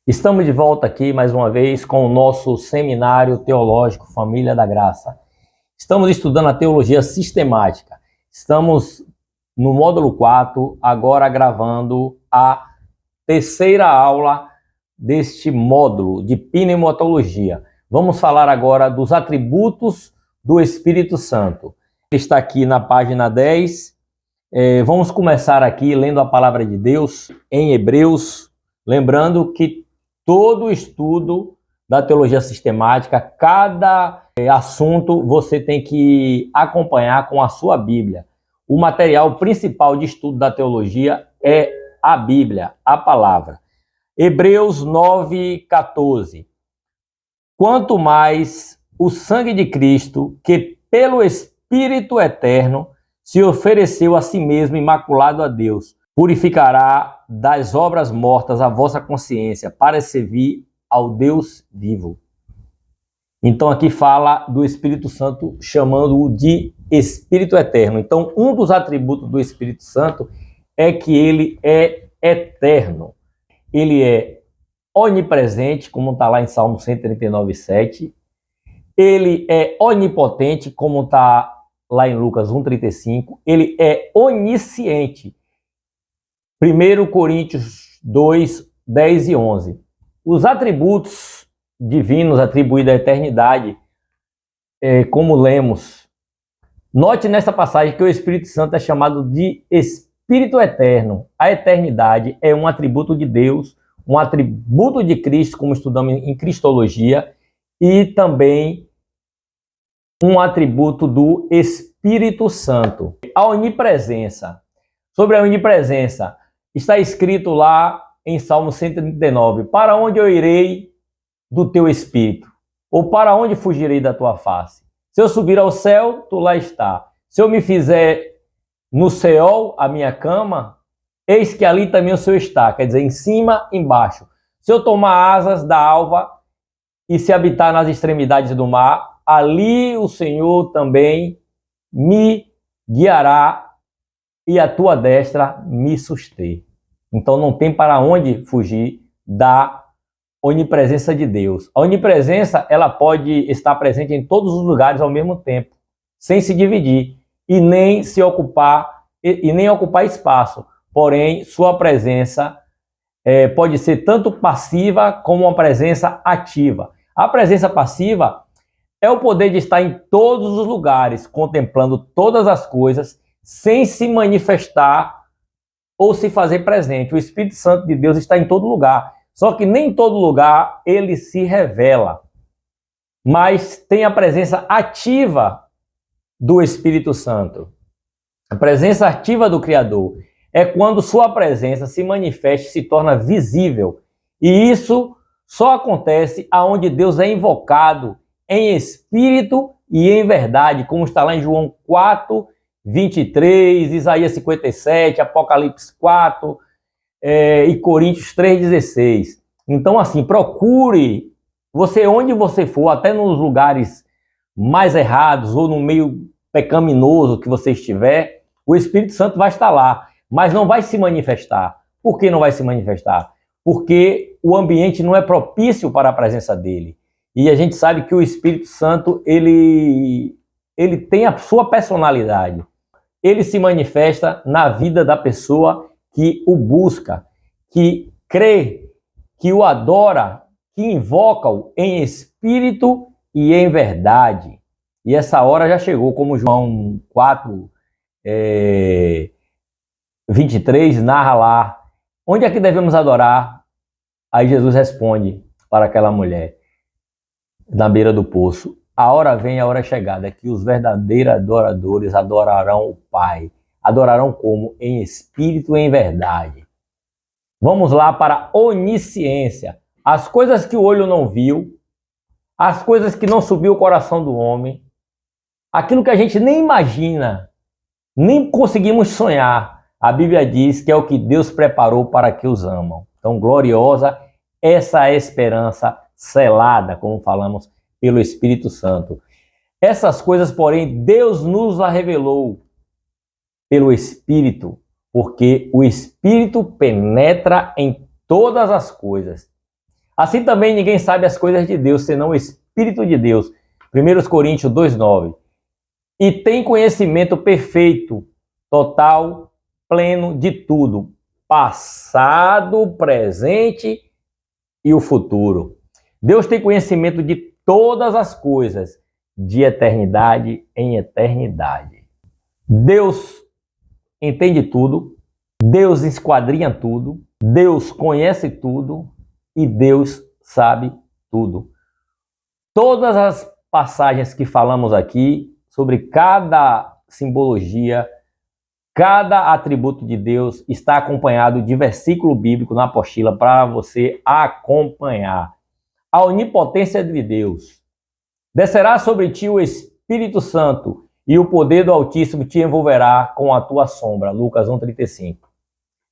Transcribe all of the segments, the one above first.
Estamos de volta aqui mais uma vez com o nosso seminário teológico Família da Graça. Estamos estudando a teologia sistemática. Estamos no módulo 4, agora gravando a terceira aula deste módulo de pneumatologia. Vamos falar agora dos atributos do Espírito Santo. Ele está aqui na página 10. Vamos começar aqui lendo a palavra de Deus em Hebreus, lembrando que todo estudo da teologia sistemática, cada assunto você tem que acompanhar com a sua Bíblia. O material principal de estudo da teologia é a Bíblia, a palavra. Hebreus 9:14. Quanto mais o sangue de Cristo, que pelo Espírito Eterno se ofereceu a si mesmo imaculado a Deus, purificará das obras mortas a vossa consciência, para servir ao Deus vivo. Então aqui fala do Espírito Santo, chamando-o de Espírito Eterno. Então um dos atributos do Espírito Santo é que ele é eterno. Ele é onipresente, como está lá em Salmo 139:7. Ele é onipotente, como está lá em Lucas 1:35. Ele é onisciente. 1 Coríntios 2, 10 e 11. Os atributos divinos atribuídos à eternidade, como lemos, note nessa passagem que o Espírito Santo é chamado de Espírito Eterno. A eternidade é um atributo de Deus, um atributo de Cristo, como estudamos em Cristologia, e também um atributo do Espírito Santo. A onipresença. Sobre a onipresença, está escrito lá em Salmo 139, para onde eu irei do teu espírito? Ou para onde fugirei da tua face? Se eu subir ao céu, tu lá está. Se eu me fizer no Seol a minha cama, eis que ali também o Senhor está. Quer dizer, em cima, embaixo. Se eu tomar asas da alva e se habitar nas extremidades do mar, ali o Senhor também me guiará e a tua destra me sustém. Então não tem para onde fugir da onipresença de Deus. A onipresença, ela pode estar presente em todos os lugares ao mesmo tempo, sem se dividir e nem ocupar espaço. Porém, sua presença pode ser tanto passiva como uma presença ativa. A presença passiva é o poder de estar em todos os lugares, contemplando todas as coisas, sem se manifestar ou se fazer presente. O Espírito Santo de Deus está em todo lugar. Só que nem em todo lugar ele se revela. Mas tem a presença ativa do Espírito Santo. A presença ativa do Criador é quando sua presença se manifesta e se torna visível. E isso só acontece aonde Deus é invocado em espírito e em verdade, como está lá em João 4:23, Isaías 57, Apocalipse 4 e Coríntios 3:16. Então, assim, procure, onde você for, até nos lugares mais errados ou no meio pecaminoso que você estiver, o Espírito Santo vai estar lá, mas não vai se manifestar. Por que não vai se manifestar? Porque o ambiente não é propício para a presença dele. E a gente sabe que o Espírito Santo, ele tem a sua personalidade. Ele se manifesta na vida da pessoa que o busca, que crê, que o adora, que invoca-o em espírito e em verdade. E essa hora já chegou, como João 4:23 narra lá. Onde é que devemos adorar? Aí Jesus responde para aquela mulher na beira do poço: a hora vem, a hora chegada, que os verdadeiros adoradores adorarão o Pai. Adorarão como? Em espírito e em verdade. Vamos lá para a onisciência. As coisas que o olho não viu, as coisas que não subiu o coração do homem, aquilo que a gente nem imagina, nem conseguimos sonhar, a Bíblia diz que é o que Deus preparou para que os amam. Então, gloriosa essa esperança selada, como falamos, pelo Espírito Santo. Essas coisas, porém, Deus nos a revelou pelo Espírito, porque o Espírito penetra em todas as coisas, Assim também ninguém sabe as coisas de Deus, senão o Espírito de Deus. 1 Coríntios 2,9. E tem conhecimento perfeito, total, pleno de tudo, passado, presente e o futuro. Deus tem conhecimento de todas as coisas, de eternidade em eternidade. Deus entende tudo, Deus esquadrinha tudo, Deus conhece tudo e Deus sabe tudo. Todas as passagens que falamos aqui, sobre cada simbologia, cada atributo de Deus, está acompanhado de versículo bíblico na apostila para você acompanhar. A onipotência de Deus. Descerá sobre ti o Espírito Santo e o poder do Altíssimo te envolverá com a tua sombra. Lucas 1,35.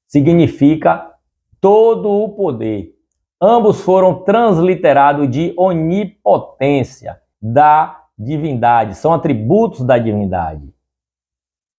Significa todo o poder. Ambos foram transliterados de onipotência, da divindade. São atributos da divindade.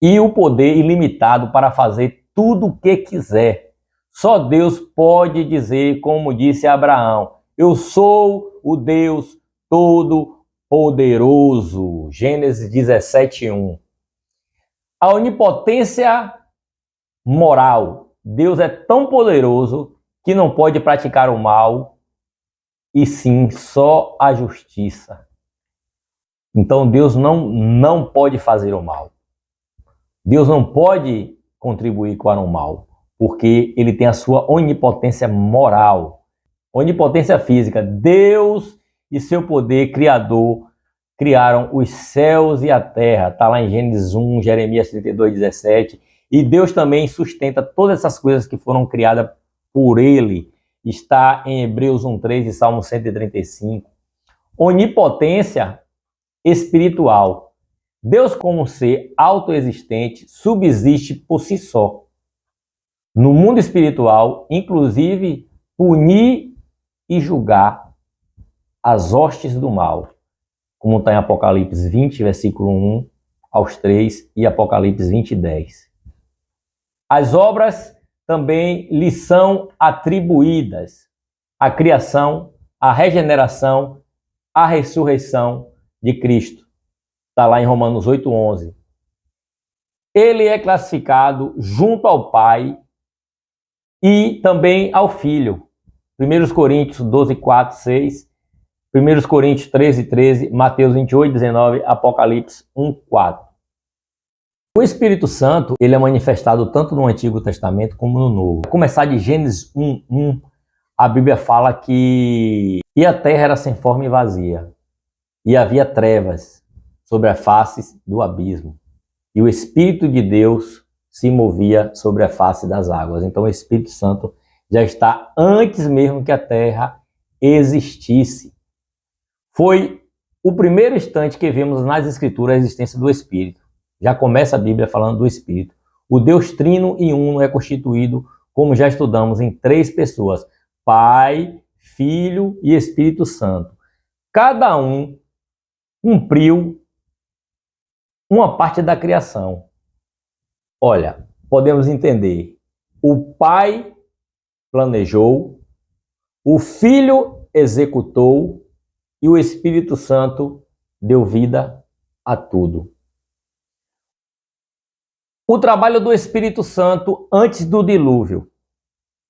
E o poder ilimitado para fazer tudo o que quiser. Só Deus pode dizer, como disse Abraão, eu sou o Deus Todo-Poderoso. Gênesis 17:1. A onipotência moral. Deus é tão poderoso que não pode praticar o mal, e sim só a justiça. Então Deus não pode fazer o mal. Deus não pode contribuir para o mal, porque ele tem a sua onipotência moral. Onipotência física. Deus e seu poder criador criaram os céus e a terra. Está lá em Gênesis 1, Jeremias 32:17. E Deus também sustenta todas essas coisas que foram criadas por ele. Está em Hebreus 1:3 e Salmo 135. Onipotência espiritual. Deus, como ser autoexistente, subsiste por si só. No mundo espiritual, inclusive, punir e julgar as hostes do mal, como está em Apocalipse 20, versículo 1 aos 3 e Apocalipse 20, 10. As obras também lhe são atribuídas: a criação, a regeneração, a ressurreição de Cristo. Está lá em Romanos 8:11. Ele é classificado junto ao Pai e também ao Filho. 1 Coríntios 12:4, 6, 1 Coríntios 13:13, Mateus 28:19, Apocalipse 1:4. O Espírito Santo, ele é manifestado tanto no Antigo Testamento como no Novo. Vou começar de Gênesis 1:1, a Bíblia fala que e a terra era sem forma e vazia, e havia trevas sobre a face do abismo, e o Espírito de Deus se movia sobre a face das águas. Então o Espírito Santo já está antes mesmo que a terra existisse. Foi o primeiro instante que vemos nas Escrituras a existência do Espírito. Já começa a Bíblia falando do Espírito. O Deus Trino e Uno é constituído, como já estudamos, em 3 pessoas: Pai, Filho e Espírito Santo. Cada um cumpriu uma parte da criação. Olha, podemos entender: o Pai planejou, o Filho executou e o Espírito Santo deu vida a tudo. O trabalho do Espírito Santo antes do dilúvio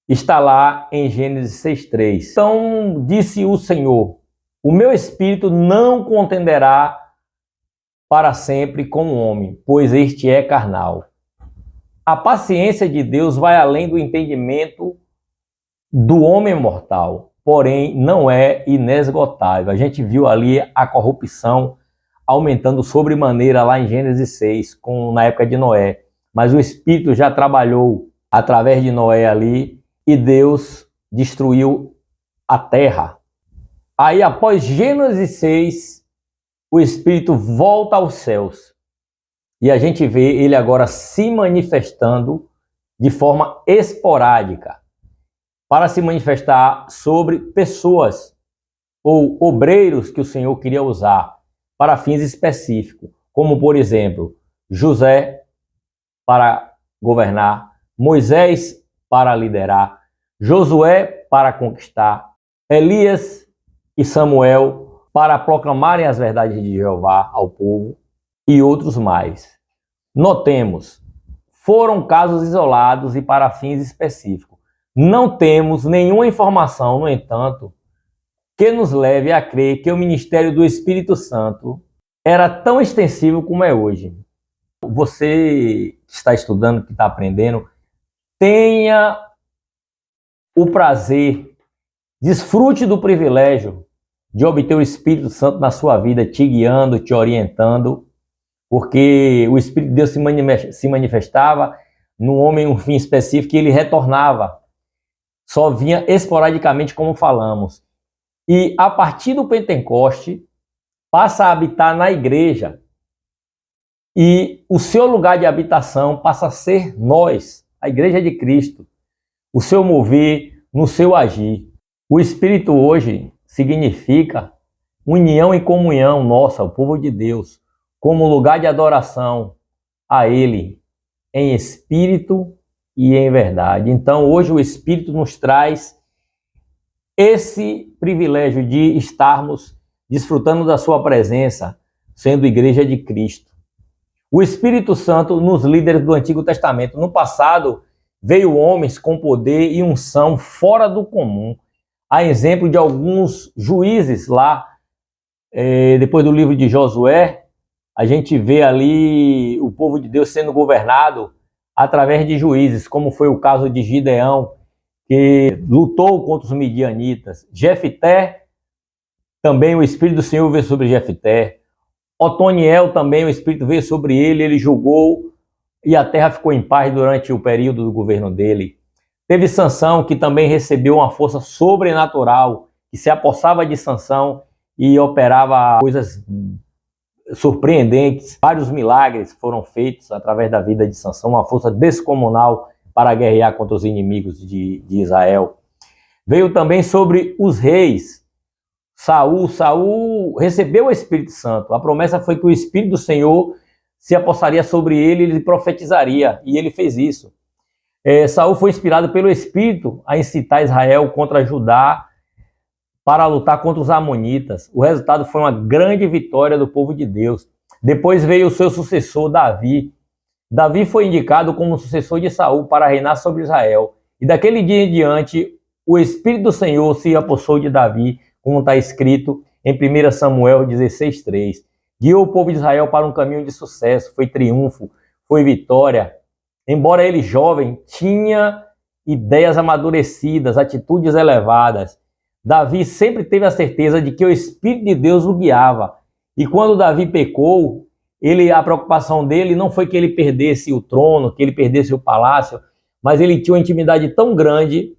está lá em Gênesis 6:3. Então disse o Senhor: o meu Espírito não contenderá para sempre com o homem, pois este é carnal. A paciência de Deus vai além do entendimento do homem mortal, porém não é inesgotável. A gente viu ali a corrupção aumentando sobremaneira lá em Gênesis 6, na época de Noé. Mas o Espírito já trabalhou através de Noé ali e Deus destruiu a terra. Aí após Gênesis 6, o Espírito volta aos céus. E a gente vê ele agora se manifestando de forma esporádica, para se manifestar sobre pessoas ou obreiros que o Senhor queria usar para fins específicos, como por exemplo, José para governar, Moisés para liderar, Josué para conquistar, Elias e Samuel para proclamarem as verdades de Jeová ao povo e outros mais. Notemos, foram casos isolados e para fins específicos. Não temos nenhuma informação, no entanto, que nos leve a crer que o ministério do Espírito Santo era tão extensivo como é hoje. Você que está estudando, que está aprendendo, tenha o prazer, desfrute do privilégio de obter o Espírito Santo na sua vida, te guiando, te orientando, porque o Espírito de Deus se manifestava no homem um fim específico e ele retornava. Só vinha esporadicamente, como falamos. E a partir do Pentecoste, passa a habitar na igreja. E o seu lugar de habitação passa a ser nós, a igreja de Cristo. O seu mover, no seu agir. O Espírito hoje significa união e comunhão nossa, o povo de Deus, como lugar de adoração a Ele, em espírito e em verdade. Então, hoje o Espírito nos traz esse privilégio de estarmos desfrutando da sua presença, sendo igreja de Cristo. O Espírito Santo nos líderes do Antigo Testamento. No passado, veio homens com poder e unção fora do comum. A exemplo de alguns juízes lá, depois do livro de Josué, a gente vê ali o povo de Deus sendo governado através de juízes, como foi o caso de Gideão, que lutou contra os midianitas. Jefté, também o Espírito do Senhor veio sobre Jefté. Otoniel também, o Espírito veio sobre ele, ele julgou e a terra ficou em paz durante o período do governo dele. Teve Sansão, que também recebeu uma força sobrenatural, que se apossava de Sansão e operava coisas surpreendentes. Vários milagres foram feitos através da vida de Sansão, uma força descomunal para guerrear contra os inimigos de Israel. Veio também sobre os reis. Saul recebeu o Espírito Santo. A promessa foi que o Espírito do Senhor se apossaria sobre ele e ele profetizaria, e ele fez isso. Saul foi inspirado pelo Espírito a incitar Israel contra Judá para lutar contra os amonitas. O resultado foi uma grande vitória do povo de Deus. Depois veio o seu sucessor, Davi. Davi foi indicado como sucessor de Saul para reinar sobre Israel. E daquele dia em diante, o Espírito do Senhor se apossou de Davi, como está escrito em 1 Samuel 16:3. Guiou o povo de Israel para um caminho de sucesso, foi triunfo, foi vitória. Embora ele jovem, tinha ideias amadurecidas, atitudes elevadas. Davi sempre teve a certeza de que o Espírito de Deus o guiava. E quando Davi pecou, a preocupação dele não foi que ele perdesse o trono, que ele perdesse o palácio, mas ele tinha uma intimidade tão grande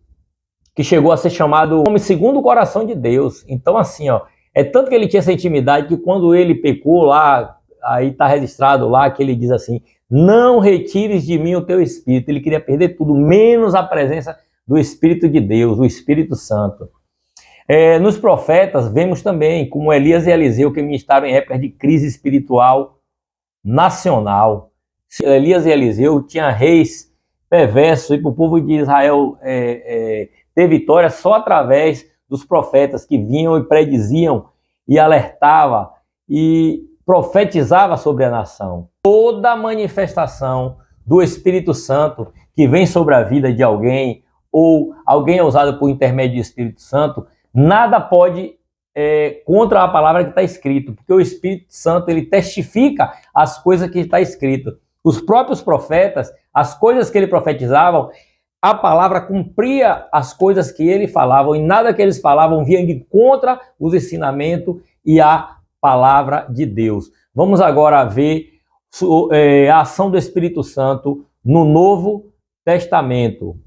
que chegou a ser chamado homem segundo o coração de Deus. Então, assim, é tanto que ele tinha essa intimidade que quando ele pecou lá, aí está registrado lá que ele diz assim: não retires de mim o teu Espírito. Ele queria perder tudo, menos a presença do Espírito de Deus, o Espírito Santo. Nos profetas, vemos também como Elias e Eliseu, que ministraram em épocas de crise espiritual nacional. Elias e Eliseu tinham reis perversos e para o povo de Israel ter vitória só através dos profetas que vinham e prediziam e alertavam e profetizava sobre a nação. Toda manifestação do Espírito Santo que vem sobre a vida de alguém ou alguém é usado por intermédio do Espírito Santo, nada pode contra a palavra que está escrito, porque o Espírito Santo ele testifica as coisas que está escrito. Os próprios profetas, as coisas que ele profetizavam, a palavra cumpria as coisas que ele falava, e nada que eles falavam vinha de contra os ensinamentos e a palavra de Deus. Vamos agora ver a ação do Espírito Santo no Novo Testamento.